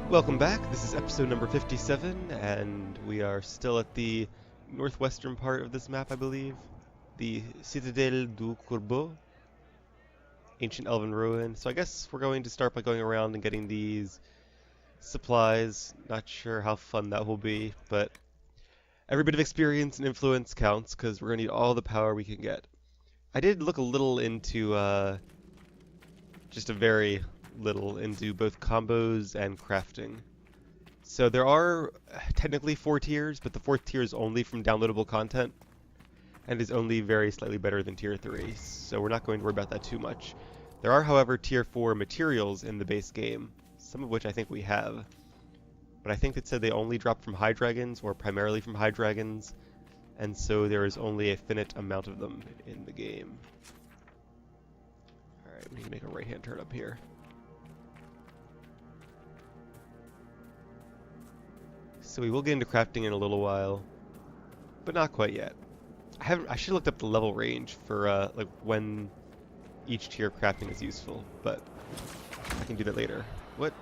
Welcome back. This is episode number 57, and we are still at the northwestern part of this map, I believe. The Citadelle du Corbeau, ancient elven ruin. So I guess we're going to start by going around and getting these supplies. Not sure how fun that will be, but every bit of experience and influence counts, because we're going to need all the power we can get. I did look a little into, just a very little into both combos and crafting. So there are technically 4 tiers, but the 4th tier is only from downloadable content and is only very slightly better than tier 3, so we're not going to worry about that too much. There are, however, tier 4 materials in the base game, some of which I think we have, but I think it said they only drop from high dragons or primarily from high dragons, and so there is only a finite amount of them in the game. Alright, we need to make a right-hand turn up here. So we will get into crafting in a little while, but not quite yet. I should have looked up the level range for like when each tier of crafting is useful, but I can do that later. What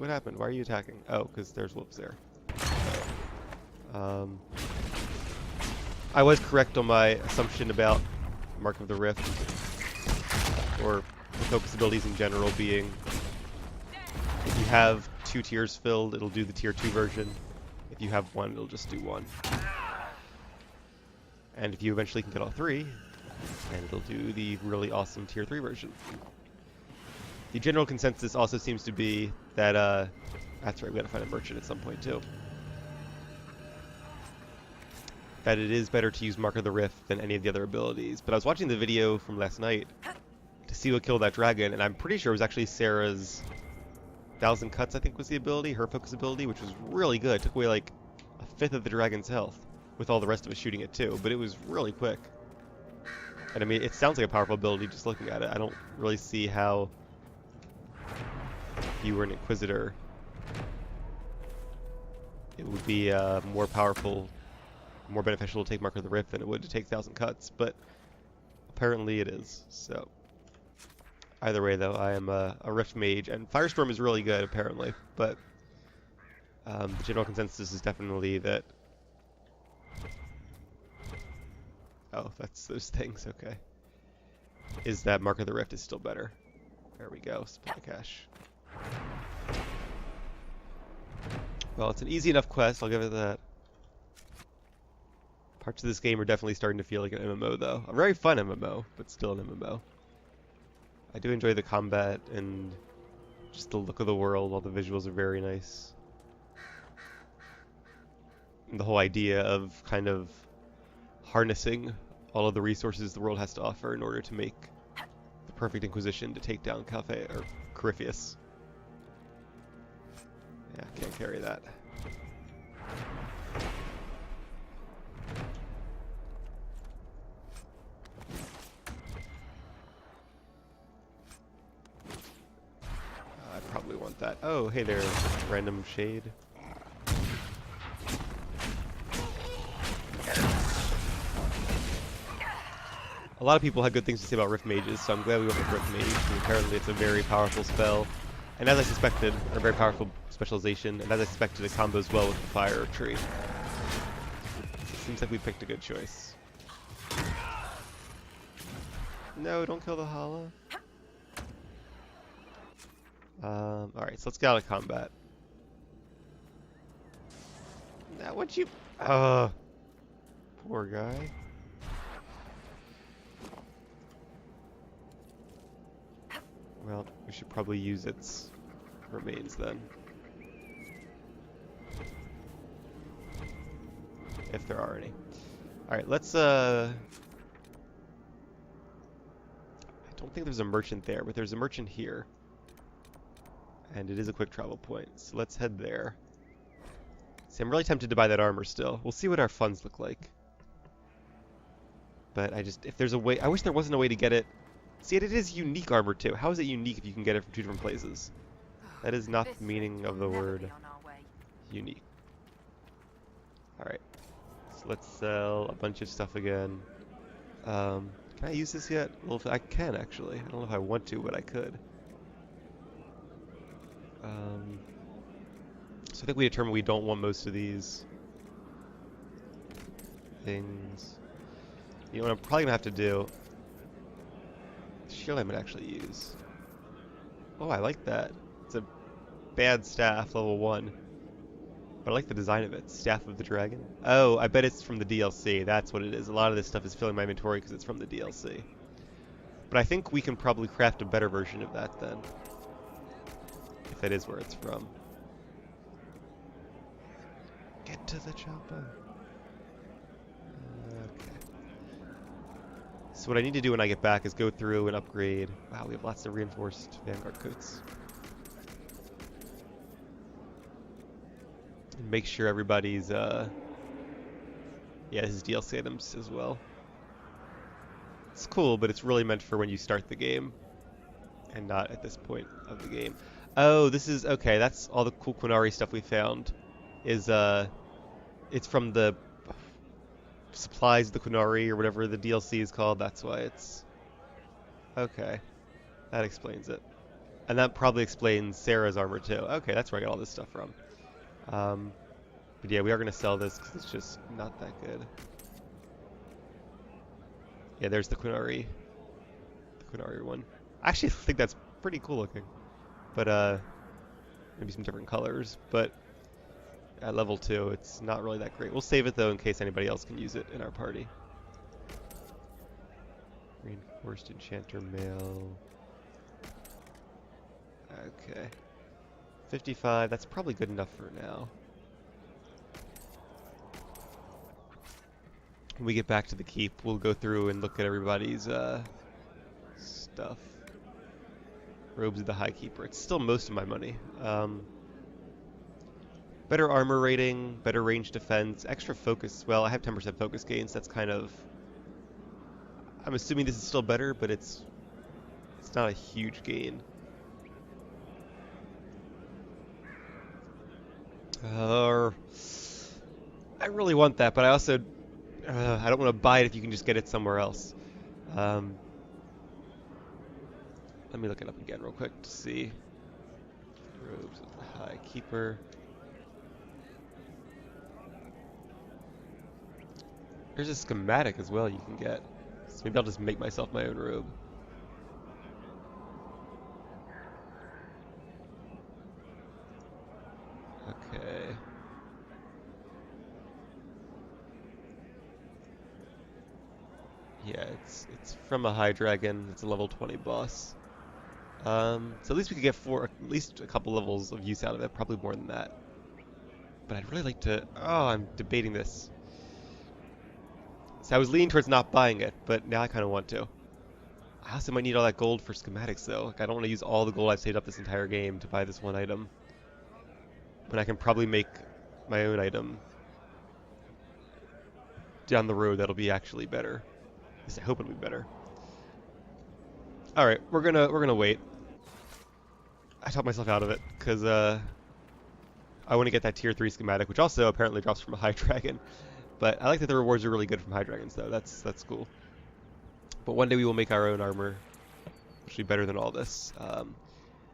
happened? Why are you attacking? Oh, because there's wolves there. I was correct on my assumption about Mark of the Rift, or the focus abilities in general being if you have 2 tiers filled, it'll do the tier 2 version. If you have 1, it'll just do 1. And if you eventually can get all 3, then it'll do the really awesome tier 3 version. The general consensus also seems to be that, that's right, we gotta find a merchant at some point too. That it is better to use Mark of the Rift than any of the other abilities. But I was watching the video from last night to see what killed that dragon, and I'm pretty sure it was actually Sarah's 1,000 cuts, I think, was the ability, her focus ability, which was really good. It took away like a fifth of the dragon's health, with all the rest of us shooting it too, but it was really quick. And I mean, it sounds like a powerful ability just looking at it. I don't really see how, if you were an Inquisitor, it would be more powerful, more beneficial to take Mark of the Rift than it would to take 1,000 cuts, but apparently it is, so. Either way, though, I am a Rift mage, and Firestorm is really good, apparently, but the general consensus is definitely that... Oh, that's those things, okay. Is that Mark of the Rift is still better. There we go, supply cache. Well, it's an easy enough quest, I'll give it that. Parts of this game are definitely starting to feel like an MMO, though. A very fun MMO, but still an MMO. I do enjoy the combat and just the look of the world. All the visuals are very nice. And the whole idea of kind of harnessing all of the resources the world has to offer in order to make the perfect Inquisition to take down Corypheus. Yeah, can't carry that. Probably want that. Oh, hey there, random shade. A lot of people had good things to say about Rift Mages, so I'm glad we went with Rift Mage, and apparently it's a very powerful spell, and as I suspected, a very powerful specialization, and as I suspected, it combos well with the Fire Tree. It seems like we picked a good choice. No, don't kill the Hala. Alright, so let's get out of combat. Now, what you... poor guy. Well, we should probably use its remains then. If there are any. Alright, let's, I don't think there's a merchant there, but there's a merchant here. And it is a quick travel point, so let's head there. See, I'm really tempted to buy that armor still. We'll see what our funds look like. But if there's a way, I wish there wasn't a way to get it. See, it is unique armor too. How is it unique if you can get it from 2 different places? That is not the meaning of the word unique. Alright, so let's sell a bunch of stuff again. Can I use this yet? Well, I can actually. I don't know if I want to, but I could. So I think we determined we don't want most of these things. You know what I'm probably going to have to do? Shield I might actually use. Oh, I like that. It's a bad staff, level 1. But I like the design of it. Staff of the Dragon. Oh, I bet it's from the DLC. That's what it is. A lot of this stuff is filling my inventory because it's from the DLC. But I think we can probably craft a better version of that then. If that is where it's from. Get to the chopper. Okay. So what I need to do when I get back is go through and upgrade. Wow, we have lots of reinforced Vanguard coats. And make sure everybody's, yeah, this is DLC items as well. It's cool, but it's really meant for when you start the game, and not at this point of the game. Oh, this is, okay, that's all the cool Qunari stuff we found. Is, it's from the supplies of the Qunari, or whatever the DLC is called, that's why it's... Okay, that explains it. And that probably explains Sarah's armor too. Okay, that's where I got all this stuff from. But yeah, we are going to sell this because it's just not that good. Yeah, there's the Qunari one. I actually think that's pretty cool looking. But, maybe some different colors. But at level 2, it's not really that great. We'll save it, though, in case anybody else can use it in our party. Reinforced Enchanter Mail. Okay. 55, that's probably good enough for now. When we get back to the keep, we'll go through and look at everybody's stuff. Robes of the High Keeper. It's still most of my money. Better armor rating, better range defense, extra focus. Well, I have 10% focus gains. That's kind of... I'm assuming this is still better, but it's not a huge gain. I really want that, but I also... I don't want to buy it if you can just get it somewhere else. Let me look it up again real quick to see. Robes of the High Keeper. There's a schematic as well you can get. So maybe I'll just make myself my own robe. Okay. Yeah, it's from a high dragon. It's a level 20 boss. So at least we could get at least a couple levels of use out of it. Probably more than that. But I'd really like to... Oh, I'm debating this. So I was leaning towards not buying it, but now I kind of want to. I also might need all that gold for schematics, though. Like, I don't want to use all the gold I've saved up this entire game to buy this one item. When I can probably make my own item down the road that'll be actually better. At least I hope it'll be better. All right, we're gonna wait. I talked myself out of it because I want to get that tier 3 schematic, which also apparently drops from a high dragon. But I like that the rewards are really good from high dragons, though. That's cool. But one day we will make our own armor, which will be better than all this. And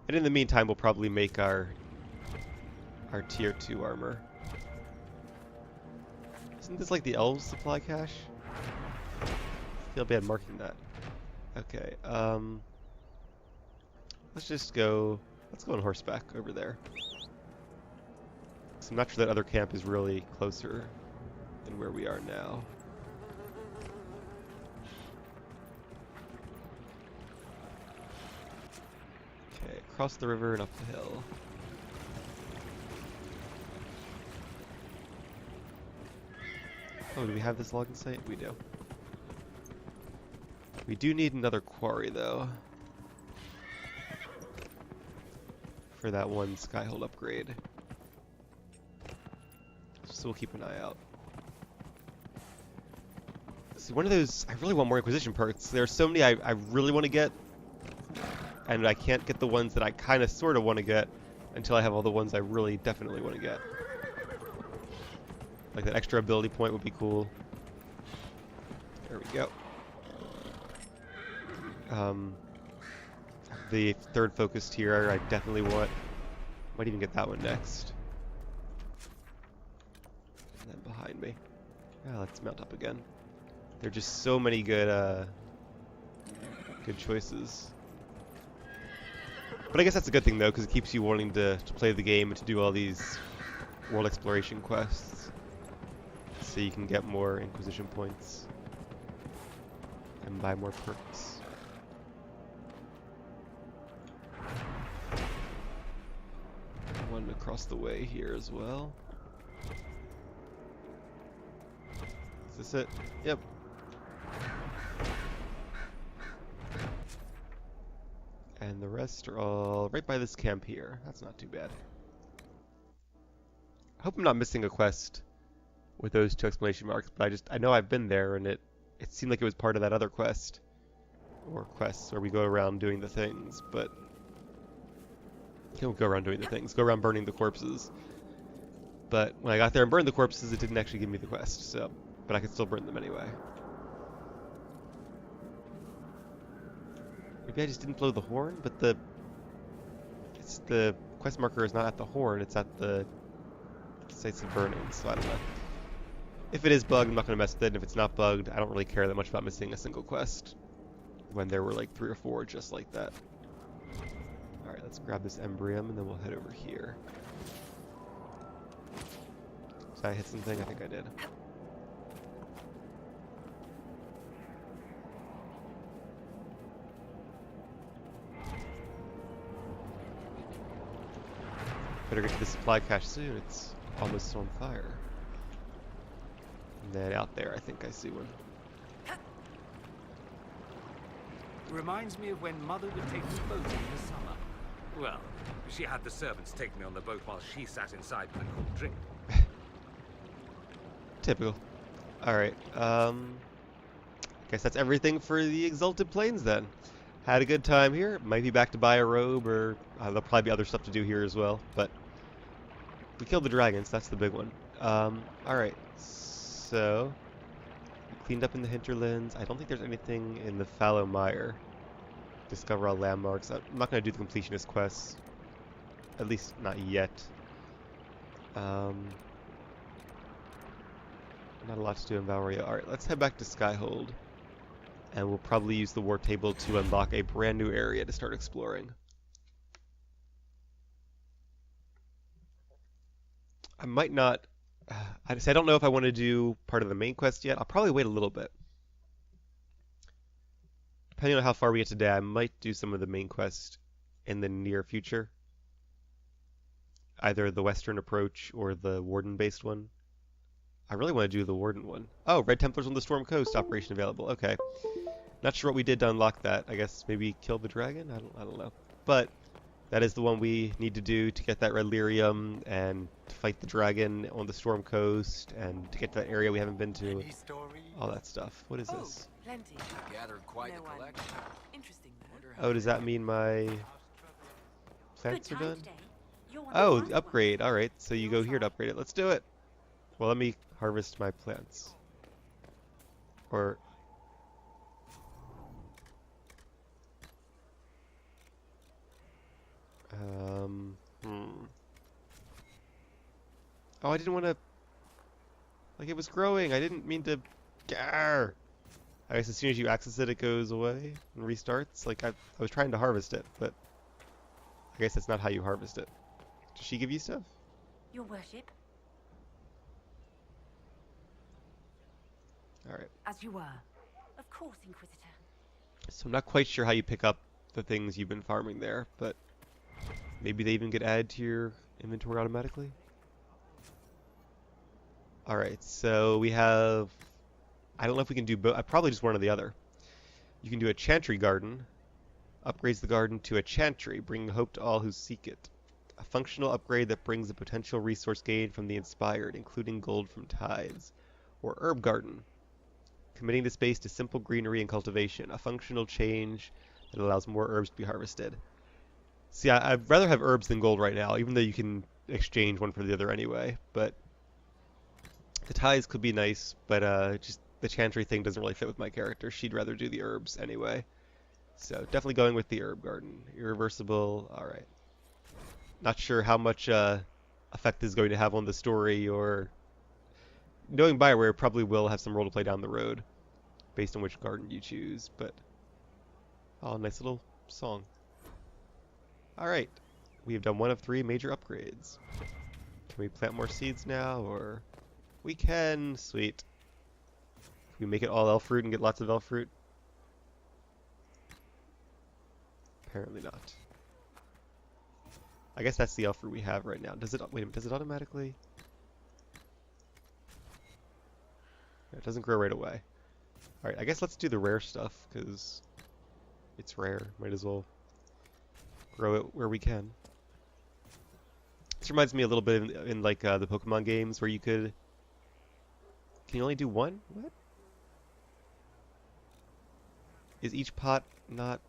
in the meantime, we'll probably make our tier 2 armor. Isn't this like the elves supply cache? I feel bad marking that. Okay, let's go on horseback over there. So I'm not sure that other camp is really closer than where we are now. Okay, across the river and up the hill. Oh, do we have this logging site? We do. We do need another quarry, though, for that one Skyhold upgrade. So we'll keep an eye out. See, one of those... I really want more Inquisition perks. There are so many I really want to get, and I can't get the ones that I kind of sort of want to get until I have all the ones I really definitely want to get. Like that extra ability point would be cool. There we go. The third focus tier I definitely want. Might even get that one next. then behind me. Yeah, let's mount up again. There are just so many good choices. But I guess that's a good thing though, because it keeps you wanting to play the game and to do all these world exploration quests, so you can get more Inquisition points and buy more perks. One across the way here as well. Is this it? Yep. And the rest are all right by this camp here. That's not too bad. I hope I'm not missing a quest with those 2 exclamation marks, but I know I've been there, and it seemed like it was part of that other quest, or quests where we go around doing the things, but don't go around doing the things. Go around burning the corpses. But when I got there and burned the corpses, it didn't actually give me the quest, so but I could still burn them anyway. Maybe I just didn't blow the horn, but the quest marker is not at the horn, it's at the sites of burning, so I don't know. If it is bugged, I'm not going to mess with it, and if it's not bugged, I don't really care that much about missing a single quest when there were like 3 or 4 just like that. Alright, let's grab this Embrium, and then we'll head over here. Did I hit something? I think I did. Better get to the supply cache soon, it's almost on fire. And then out there, I think I see one. Reminds me of when Mother would take me boating in the summer. Well, she had the servants take me on the boat while she sat inside with a cool drink. Typical. Alright, guess that's everything for the Exalted Plains then. Had a good time here. Might be back to buy a robe, or there'll probably be other stuff to do here as well, but we killed the dragons, that's the big one. Alright, so we cleaned up in the hinterlands. I don't think there's anything in the fallow mire. Discover all landmarks. I'm not going to do the completionist quests, at least not yet. Not a lot to do in Bioware. Alright, let's head back to Skyhold, and we'll probably use the war table to unlock a brand new area to start exploring. I might not... I don't know if I want to do part of the main quest yet. I'll probably wait a little bit. Depending on how far we get today, I might do some of the main quest in the near future. Either the Western approach or the Warden-based one. I really want to do the Warden one. Oh, Red Templars on the Storm Coast operation available. Okay. Not sure what we did to unlock that. I guess maybe kill the dragon? I don't know. But that is the one we need to do to get that red lyrium and to fight the dragon on the Storm Coast and to get to that area we haven't been to. All that stuff. What is this? Plenty. Gathered quite a collection. Interesting though. Oh, does that mean my plants are done? Oh, the upgrade. Alright, so you go here to upgrade it. Let's do it. Well, let me harvest my plants. Or... Oh, I didn't want to... Like, it was growing. I didn't mean to... Gah! I guess as soon as you access it, it goes away and restarts. Like, I was trying to harvest it, but... I guess that's not how you harvest it. Does she give you stuff? Your worship. Alright. As you were. Of course, Inquisitor. So I'm not quite sure how you pick up the things you've been farming there, but... Maybe they even get added to your inventory automatically? Alright, so we have... I don't know if we can do both. Probably just one or the other. You can do a chantry garden. Upgrades the garden to a chantry, bringing hope to all who seek it. A functional upgrade that brings a potential resource gain from the inspired, including gold from tithes. Or herb garden. Committing the space to simple greenery and cultivation. A functional change that allows more herbs to be harvested. See, I'd rather have herbs than gold right now, even though you can exchange one for the other anyway. But the tithes could be nice, but just the chantry thing doesn't really fit with my character. She'd rather do the herbs anyway. So definitely going with the herb garden. Irreversible, alright. Not sure how much effect this is going to have on the story or knowing Bioware probably will have some role to play down the road, based on which garden you choose. But oh, nice little song. All right, we have done one of 3 major upgrades. Can we plant more seeds now, or we can? Sweet. Can we make it all elf fruit and get lots of elf fruit? Apparently not. I guess that's the elf fruit we have right now. Does it? Wait a minute. Does it automatically? It doesn't grow right away. All right. I guess let's do the rare stuff because it's rare. Might as well grow it where we can. This reminds me a little bit in like the Pokemon games where you could. Can you only do one? What? Is each pot not?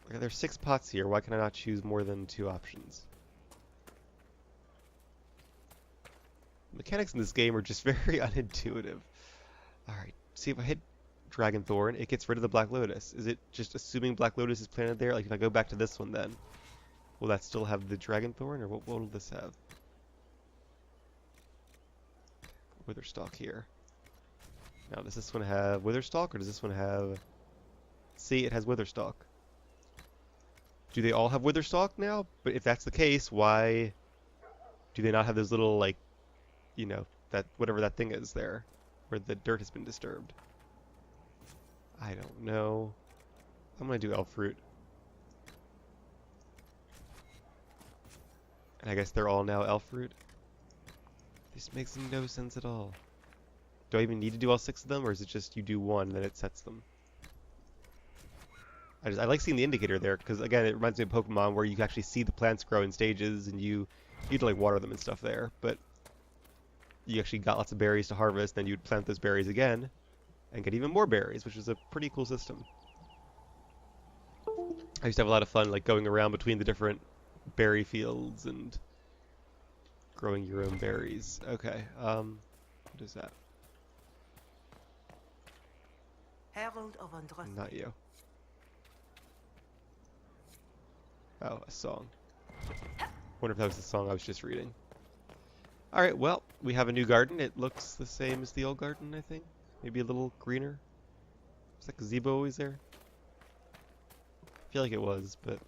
Okay, there's 6 pots here. Why can I not choose more than 2 options? Mechanics in this game are just very unintuitive. Alright, see if I hit Dragon Thorn, it gets rid of the Black Lotus. Is it just assuming Black Lotus is planted there? Like, if I go back to this one then, will that still have the Dragon Thorn, or what will this have? Witherstalk here. Now, does this one have Witherstalk, or does this one have... See, it has Witherstalk. Do they all have Witherstalk now? But if that's the case, why do they not have those little, like, you know, that whatever that thing is there, where the dirt has been disturbed? I don't know. I'm gonna do elf fruit. And I guess they're all now elf fruit. This makes no sense at all. Do I even need to do all 6 of them, or is it just you do one and then it sets them? I like seeing the indicator there, because again, it reminds me of Pokemon where you can actually see the plants grow in stages, and you need to like water them and stuff there, but you actually got lots of berries to harvest, then you'd plant those berries again, and get even more berries, which is a pretty cool system. I used to have a lot of fun like going around between the different berry fields and growing your own berries. Okay, what is that? Herald of Androth. Not you. Oh, a song. Wonder if that was the song I was just reading. Alright, well, we have a new garden. It looks the same as the old garden, I think. Maybe a little greener. Is that gazebo always there? I feel like it was, but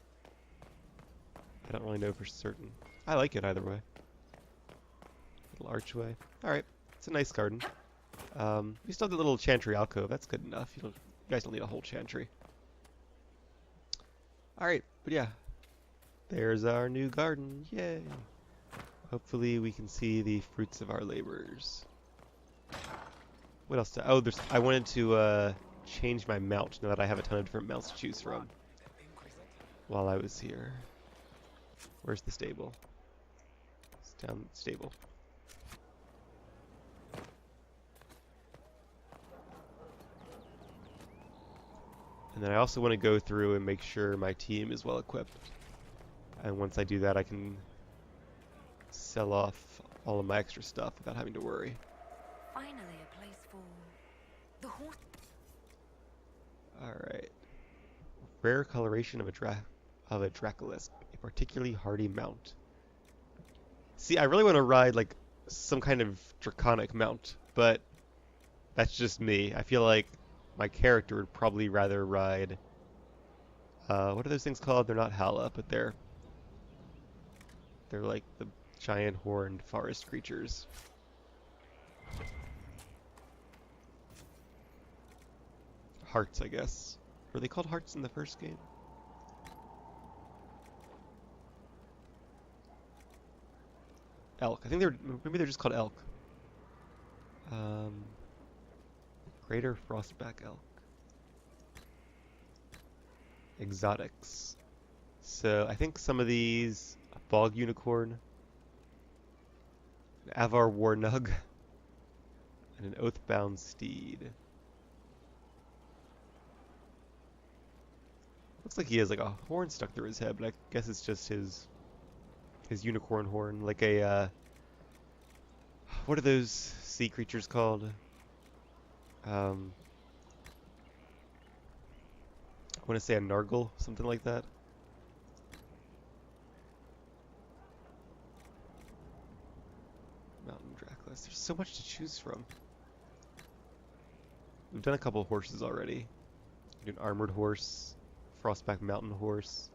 I don't really know for certain. I like it either way. Little archway. Alright, it's a nice garden. We still have the little chantry alcove. That's good enough. You guys don't need a whole chantry. Alright, but yeah. There's our new garden. Yay! Hopefully we can see the fruits of our labors. What else? Oh, I wanted to change my mount now that I have a ton of different mounts to choose from. While I was here. Where's the stable? It's down the stable. And then I also want to go through and make sure my team is well equipped. And once I do that, I can sell off all of my extra stuff without having to worry. Finally, a place for the horse. Alright. Rare coloration of a Dracolisk, a particularly hardy mount. See, I really want to ride like some kind of draconic mount, but that's just me. I feel like my character would probably rather ride what are those things called? They're not Hala, but they're like the giant horned forest creatures. Hearts, I guess. Were they called hearts in the first game? Elk. I think maybe they're just called elk. Greater Frostback elk. Exotics. So I think some of these, a bog unicorn, an Avar Warnug, and an oathbound steed. Looks like he has like a horn stuck through his head, but I guess it's just his unicorn horn, like a what are those sea creatures called? I want to say a Nargle, something like that. so much to choose from. We've done a couple horses already. An armored horse, Frostback Mountain horse,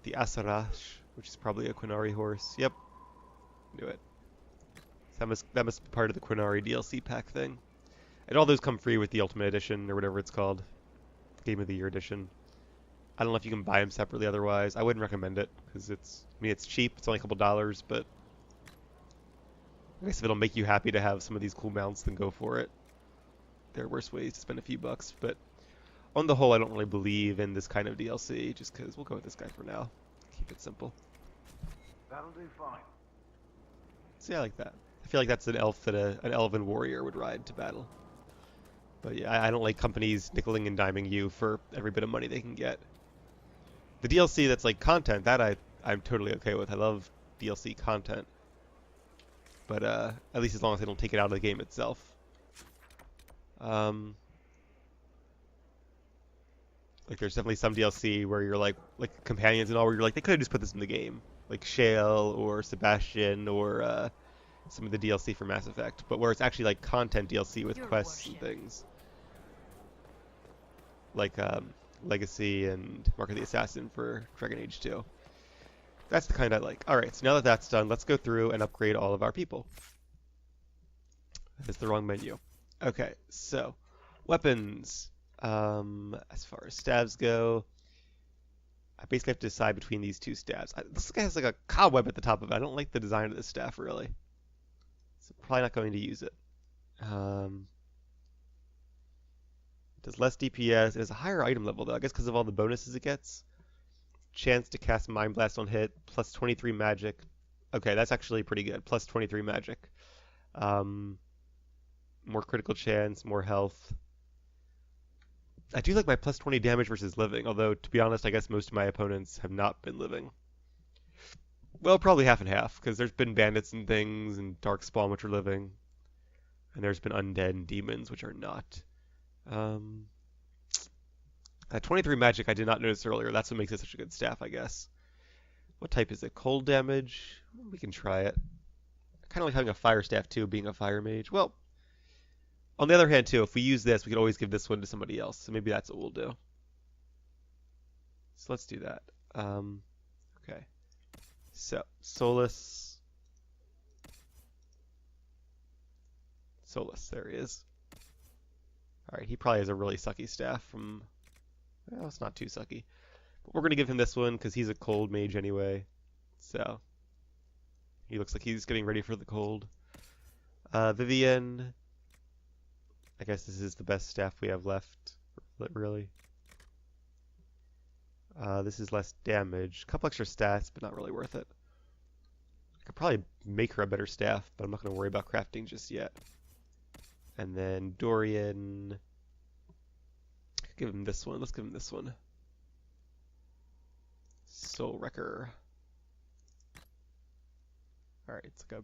the Asarash, which is probably a Quinari horse. Yep, knew it. That must be part of the Quinari DLC pack thing. And all those come free with the Ultimate Edition, or whatever it's called. Game of the Year Edition. I don't know if you can buy them separately otherwise. I wouldn't recommend it, because it's cheap. It's only a couple dollars, but I guess if it'll make you happy to have some of these cool mounts, then go for it. There are worse ways to spend a few bucks, but on the whole, I don't really believe in this kind of DLC, just because we'll go with this guy for now. Keep it simple. That'll do fine. See, I like that. I feel like that's an elf that an elven warrior would ride to battle. But yeah, I don't like companies nickeling and diming you for every bit of money they can get. The DLC that's like content, that I'm totally okay with. I love DLC content. But at least as long as they don't take it out of the game itself. Like there's definitely some DLC where you're like companions and all, where you're like, they could have just put this in the game. Like Shale or Sebastian or some of the DLC for Mass Effect. But where it's actually like content DLC with Your quests worship. and things. Like Legacy and Mark of the Assassin for Dragon Age 2. That's the kind I like. Alright, so now that that's done, let's go through and upgrade all of our people. That is the wrong menu. Okay, so weapons. As far as staves go, I basically have to decide between these two staves. This guy has like a cobweb at the top of it. I don't like the design of this staff really. So I'm probably not going to use it. Does less DPS. It has a higher item level though, I guess because of all the bonuses it gets. Chance to cast Mind Blast on hit, plus 23 magic. Okay, that's actually pretty good. Plus 23 magic. More critical chance, more health. I do like my plus 20 damage versus living, although to be honest, I guess most of my opponents have not been living. Well, probably half and half, because there's been bandits and things, and darkspawn which are living, and there's been undead and demons which are not. That 23 magic I did not notice earlier. That's what makes it such a good staff, I guess. What type is it? Cold damage? We can try it. I kind of like having a fire staff too, being a fire mage. Well, on the other hand too, if we use this, we could always give this one to somebody else. So maybe that's what we'll do. So let's do that. Okay. So, Solus. Solus, there he is. Alright, he probably has a really sucky staff from... Well, it's not too sucky. But we're going to give him this one because he's a cold mage anyway. So, he looks like he's getting ready for the cold. Vivian. I guess this is the best staff we have left, really. This is less damage. A couple extra stats, but not really worth it. I could probably make her a better staff, but I'm not going to worry about crafting just yet. And then Dorian. Give him this one. Let's give him this one. Soul Wrecker. Alright, it's like a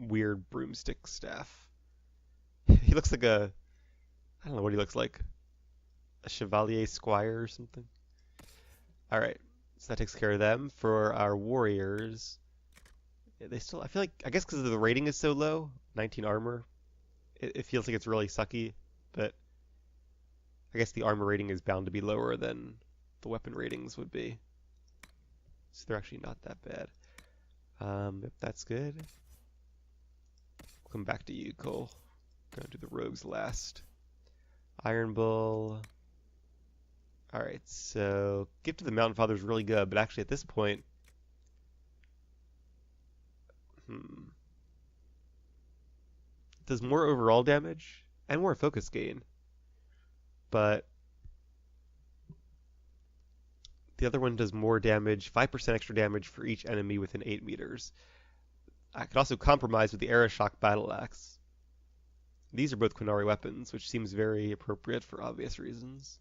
weird broomstick staff. He looks like a... I don't know what he looks like. A Chevalier Squire or something. Alright, so that takes care of them. For our warriors, they still... I feel like... I guess because the rating is so low, 19 armor, it feels like it's really sucky, but I guess the armor rating is bound to be lower than the weapon ratings would be. So they're actually not that bad. If that's good. We'll come back to you, Cole. Gonna do the rogues last. Iron Bull. Alright, so Gift of the Mountain Father is really good, but actually at this point... Does more overall damage and more focus gain. But the other one does more damage, 5% extra damage for each enemy within 8 meters. I could also compromise with the Arashock Battle Axe. These are both Quinari weapons, which seems very appropriate for obvious reasons.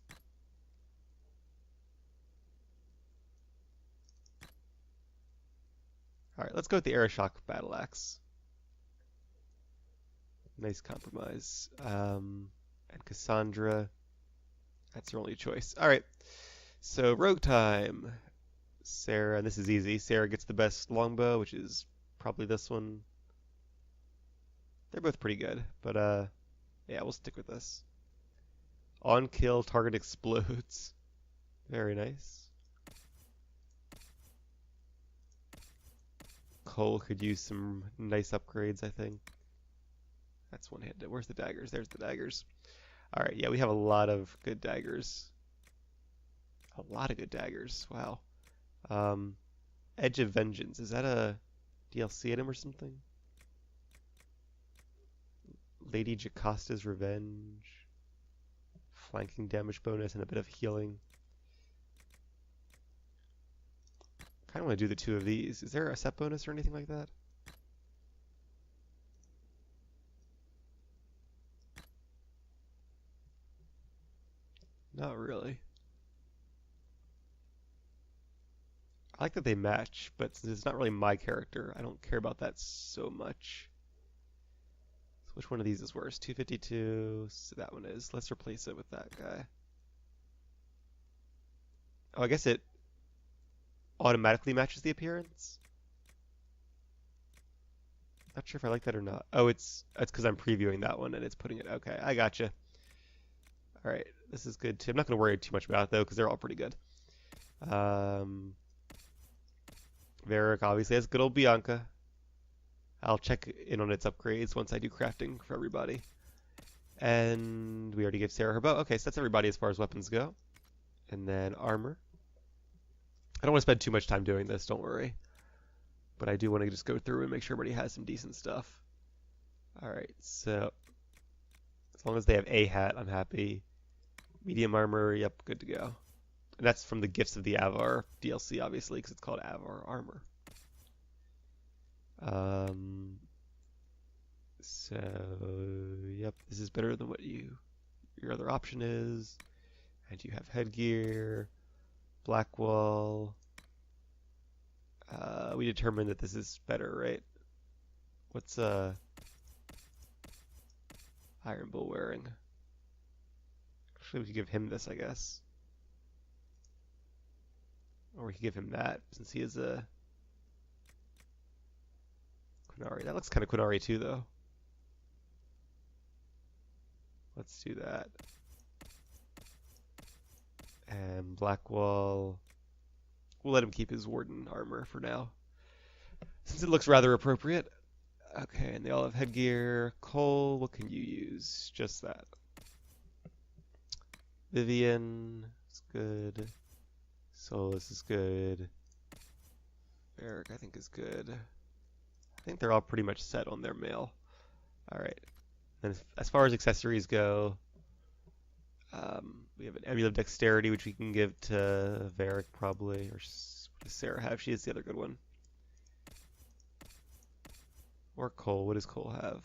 Alright, let's go with the Arashock Battle Axe. Nice compromise. And Cassandra, that's your only choice. Alright, so rogue time. Sarah, and this is easy. Sarah gets the best longbow, which is probably this one. They're both pretty good, but yeah, we'll stick with this. On kill, target explodes. Very nice. Cole could use some nice upgrades, I think. That's one-handed. Where's the daggers? There's the daggers. All right, yeah, we have a lot of good daggers. A lot of good daggers. Wow. Edge of Vengeance. Is that a DLC item or something? Lady Jacosta's Revenge. Flanking damage bonus and a bit of healing. Kind of want to do the two of these. Is there a set bonus or anything like that? Not really. I like that they match, but since it's not really my character, I don't care about that so much. So which one of these is worse? 252, so that one is. Let's replace it with that guy. Oh, I guess it automatically matches the appearance? Not sure if I like that or not. Oh, it's because I'm previewing that one and it's putting it. Okay, I gotcha. All right, this is good too. I'm not going to worry too much about it though, because they're all pretty good. Varric obviously has good old Bianca. I'll check in on its upgrades once I do crafting for everybody. And we already gave Sarah her bow. Okay, so that's everybody as far as weapons go. And then armor. I don't want to spend too much time doing this, don't worry. But I do want to just go through and make sure everybody has some decent stuff. Alright, so as long as they have a hat, I'm happy. Medium armor, yep, good to go. And that's from the Gifts of the Avar DLC, obviously, because it's called Avar Armor. So, yep, this is better than what your other option is. And you have headgear, Blackwall. We determined that this is better, right? What's Iron Bull wearing? Actually, we could give him this, I guess. Or we could give him that, since he is a Qunari. That looks kind of Qunari too, though. Let's do that. And Blackwall. We'll let him keep his Warden armor for now, since it looks rather appropriate. Okay, and they all have headgear. Cole, what can you use? Just that. Vivian is good. Solus is good. Eric, I think, is good. I think they're all pretty much set on their mail. Alright. And as far as accessories go, we have an Amulet of Dexterity, which we can give to Varric, probably. Or what does Sarah have? She has the other good one. Or Cole. What does Cole have?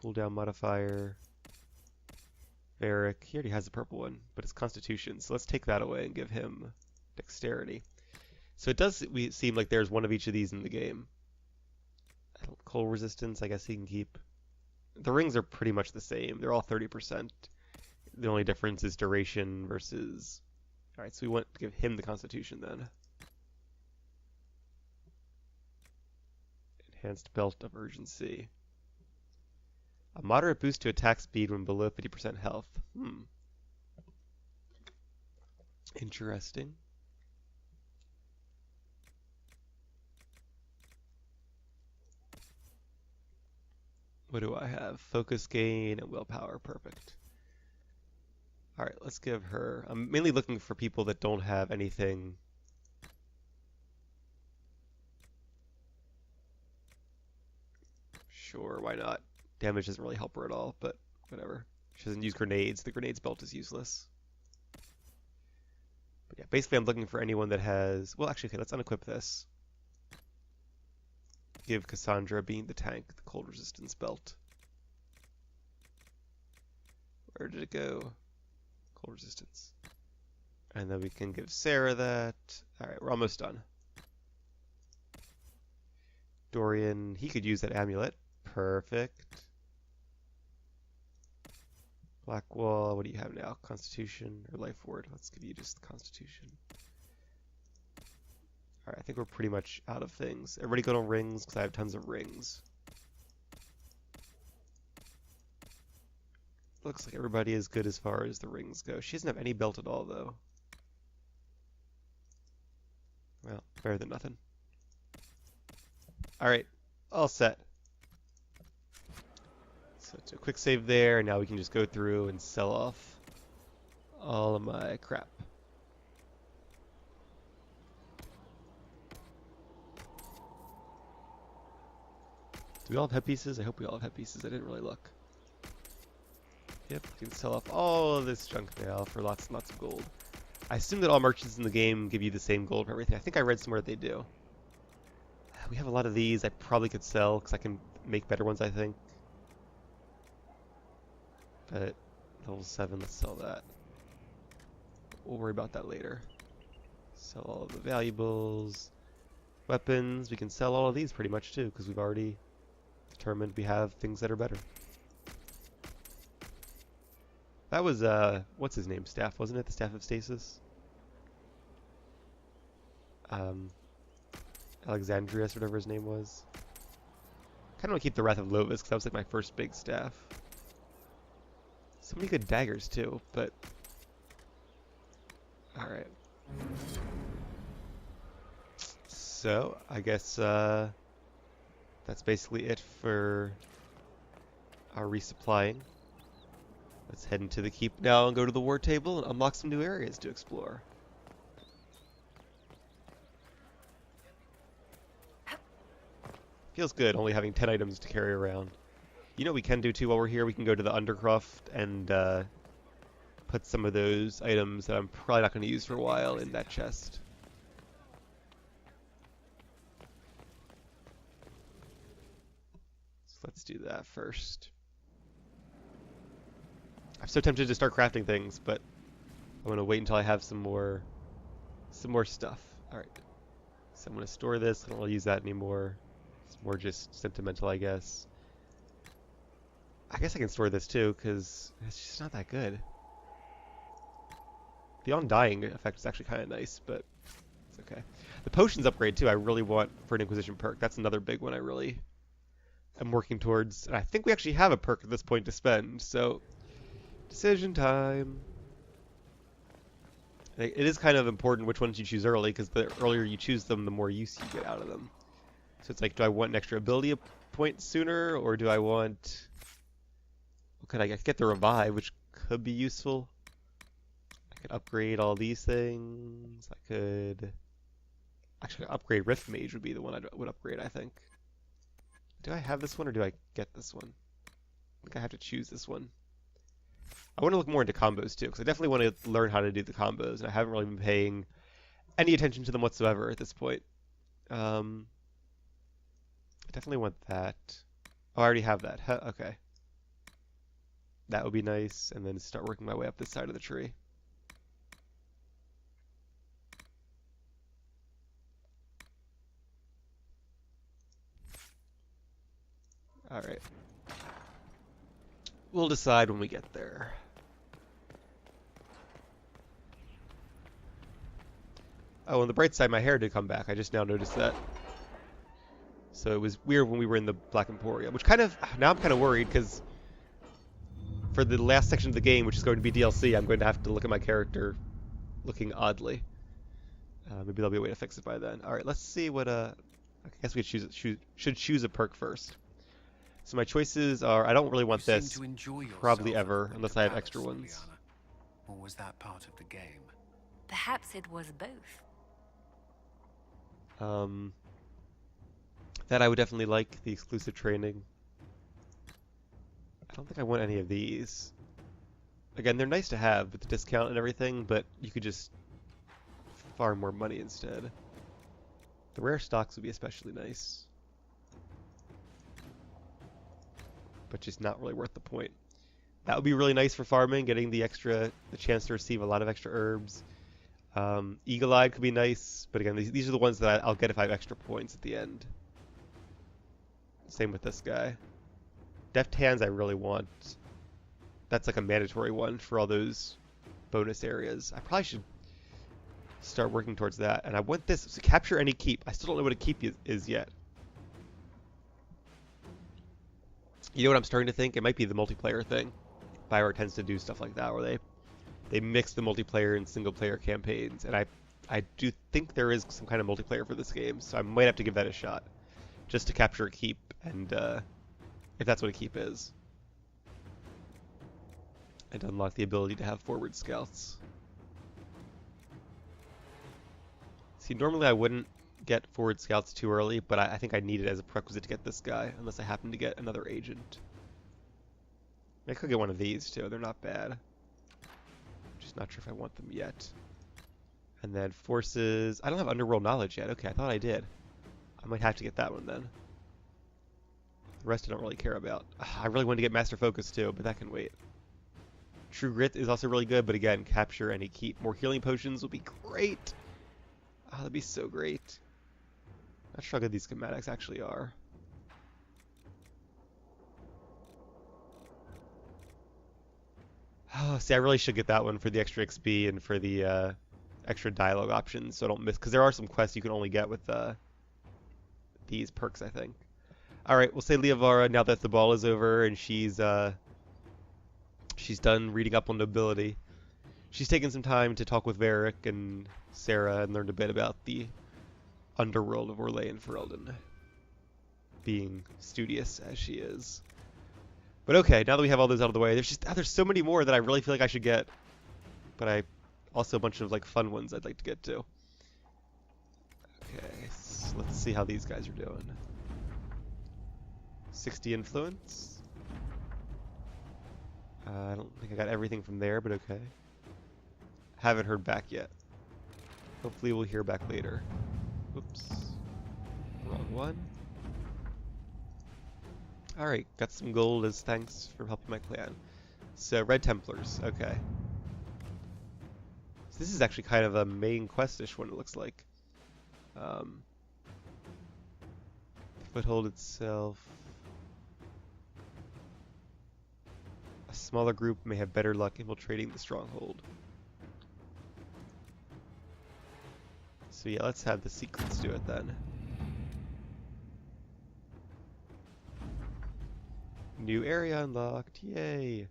Cooldown modifier. Varric. He already has the purple one, but it's Constitution. So let's take that away and give him Dexterity. So it does seem like there's one of each of these in the game. Cold resistance, I guess he can keep. The rings are pretty much the same. They're all 30%. The only difference is duration versus... Alright, so we want to give him the Constitution then. Enhanced Belt of Urgency. A moderate boost to attack speed when below 50% health. Interesting. What do I have? Focus gain and willpower. Perfect. Alright, let's give her... I'm mainly looking for people that don't have anything... Sure, why not? Damage doesn't really help her at all, but whatever. She doesn't use grenades. The grenades belt is useless. But yeah, basically I'm looking for anyone that has... Well, actually, okay, let's unequip this. Give Cassandra, being the tank, the cold resistance belt. Where did it go? Cold resistance. And then we can give Sarah that. Alright, we're almost done. Dorian, he could use that amulet. Perfect. Blackwall, what do you have now? Constitution or Life Ward? Let's give you just Constitution. Alright, I think we're pretty much out of things. Everybody go to rings, because I have tons of rings. Looks like everybody is good as far as the rings go. She doesn't have any belt at all, though. Well, better than nothing. Alright, all set. So it's a quick save there, and now we can just go through and sell off all of my crap. Do we all have headpieces? I hope we all have headpieces. I didn't really look. Yep, we can sell off all of this junk now for lots and lots of gold. I assume that all merchants in the game give you the same gold for everything. I think I read somewhere that they do. We have a lot of these I probably could sell because I can make better ones, I think. But level 7, let's sell that. We'll worry about that later. Sell all of the valuables. Weapons, we can sell all of these pretty much too because we've already determined we have things that are better. That was, what's his name? Staff, wasn't it? The Staff of Stasis? Alexandrius, whatever his name was. Kind of want to keep the Wrath of Lovis because that was like my first big staff. So many good daggers too, but... Alright. So, I guess, that's basically it for our resupplying. Let's head into the keep now and go to the war table and unlock some new areas to explore. Feels good only having 10 items to carry around. You know what we can do too while we're here? We can go to the Undercroft and put some of those items that I'm probably not going to use for a while in that chest. So let's do that first. I'm so tempted to start crafting things, but I'm going to wait until I have some more stuff. Alright. So I'm going to store this. I don't really use that anymore. It's more just sentimental, I guess. I guess I can store this too, because it's just not that good. The undying effect is actually kind of nice, but it's okay. The potions upgrade too, I really want for an Inquisition perk. That's another big one I really am working towards. And I think we actually have a perk at this point to spend, so decision time. It is kind of important which ones you choose early, because the earlier you choose them, the more use you get out of them. So it's like, do I want an extra ability point sooner, or do I want... What could I get? The revive, which could be useful. I could upgrade all these things. I could... Actually, upgrade Rift Mage would be the one I would upgrade, I think. Do I have this one, or do I get this one? I think I have to choose this one. I want to look more into combos too, because I definitely want to learn how to do the combos, and I haven't really been paying any attention to them whatsoever at this point. I definitely want that. Oh, I already have that. Huh, okay. That would be nice, and then start working my way up this side of the tree. Alright. We'll decide when we get there. Oh, on the bright side, my hair did come back. I just now noticed that. So it was weird when we were in the Black Emporium, which kind of... Now I'm kind of worried, because for the last section of the game, which is going to be DLC, I'm going to have to look at my character looking oddly. Maybe there'll be a way to fix it by then. Alright, let's see what... I guess we should choose a perk first. So my choices are, I don't really want this, probably ever, unless I have extra ones. Or was that part of the game? Perhaps it was both. That I would definitely like, the exclusive training. I don't think I want any of these. Again, they're nice to have with the discount and everything, but you could just farm more money instead. The rare stocks would be especially nice. But just not really worth the point. That would be really nice for farming, getting the chance to receive a lot of extra herbs. Eagle-eyed could be nice, but again, these are the ones that I'll get if I have extra points at the end. Same with this guy. Deft Hands I really want. That's like a mandatory one for all those bonus areas. I probably should start working towards that. And I want this to capture any keep. I still don't know what a keep is yet. You know what I'm starting to think? It might be the multiplayer thing. Bioware tends to do stuff like that, where they mix the multiplayer and single player campaigns, and I do think there is some kind of multiplayer for this game, so I might have to give that a shot, just to capture a keep, and if that's what a keep is, and unlock the ability to have forward scouts. See, normally I wouldn't get forward scouts too early, but I think I need it as a prerequisite to get this guy, unless I happen to get another agent. I could get one of these too, they're not bad. Just not sure if I want them yet. And then forces, I don't have underworld knowledge yet. Okay, I thought I did. I might have to get that one then. The rest I don't really care about. I really wanted to get master focus too, but that can wait. True grit is also really good, but again, capture any keep. More healing potions would be great. Oh, that'd be so great. Not sure how good these schematics actually are. Oh, see, I really should get that one for the extra XP and for the extra dialogue options, so I don't miss. Because there are some quests you can only get with these perks, I think. All right, we'll say Liavara now that the ball is over and she's done reading up on nobility. She's taken some time to talk with Varric and Sarah and learned a bit about the underworld of Orlais and Ferelden, being studious as she is. But okay, now that we have all those out of the way, there's so many more that I really feel like I should get, but I also a bunch of like fun ones I'd like to get to. Okay, so let's see how these guys are doing. 60 influence. I don't think I got everything from there, but okay. Haven't heard back yet. Hopefully we'll hear back later. Oops. Wrong one. Alright, got some gold as thanks for helping my clan. So, Red Templars, okay. So this is actually kind of a main quest-ish one, it looks like. Foothold itself. A smaller group may have better luck infiltrating the stronghold. So yeah, let's have the secrets do it then. New area unlocked, yay!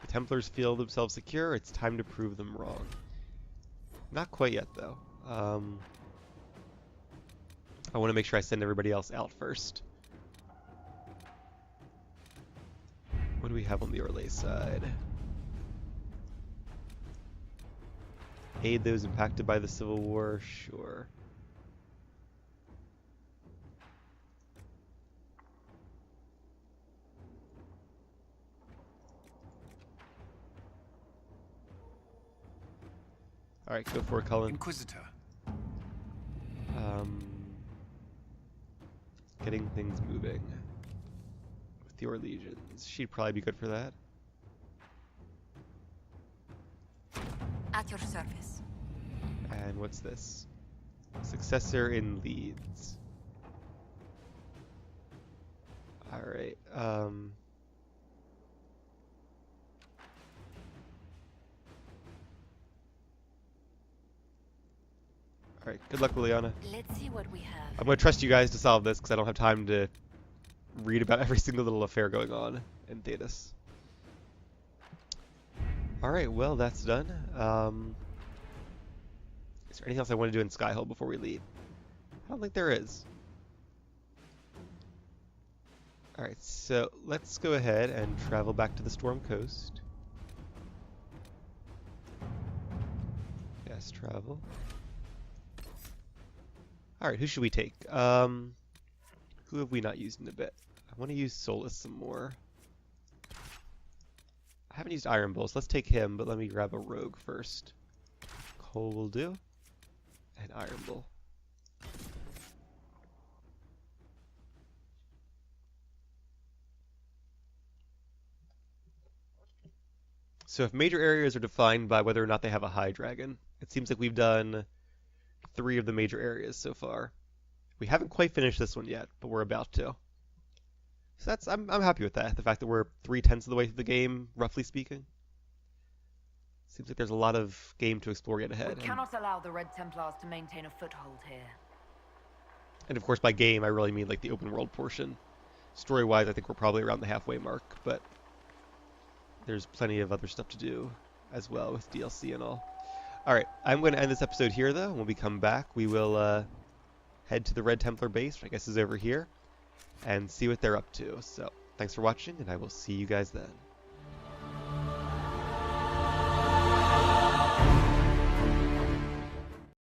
The Templars feel themselves secure, it's time to prove them wrong. Not quite yet though. I want to make sure I send everybody else out first. What do we have on the Orlais side? Aid those impacted by the Civil War, sure. Alright, go for it, Cullen. Inquisitor. Getting things moving. With your legions. She'd probably be good for that. At your service. And what's this? Successor in Leeds. Alright, Alright, good luck, Liliana. Let's see what we have. I'm going to trust you guys to solve this because I don't have time to read about every single little affair going on in Thedas. Alright, well, that's done. Is there anything else I want to do in Skyhold before we leave? I don't think there is. Alright, so let's go ahead and travel back to the Storm Coast. Yes, travel. Alright, who should we take? Who have we not used in a bit? I want to use Solus some more. I haven't used Iron Bull, so let's take him, but let me grab a rogue first. Cole will do. And Iron Bull. So if major areas are defined by whether or not they have a high dragon, it seems like we've done 3 of the major areas so far. We haven't quite finished this one yet, but we're about to. So that's I'm happy with that. The fact that we're 3/10 of the way through the game, roughly speaking. Seems like there's a lot of game to explore yet ahead. We cannot allow the Red Templars to maintain a foothold here. And of course, by game, I really mean like the open world portion. Story-wise, I think we're probably around the halfway mark, but there's plenty of other stuff to do as well with DLC and all. Alright, I'm going to end this episode here, though. When we come back, we will head to the Red Templar base, which I guess is over here, and see what they're up to. So, thanks for watching, and I will see you guys then.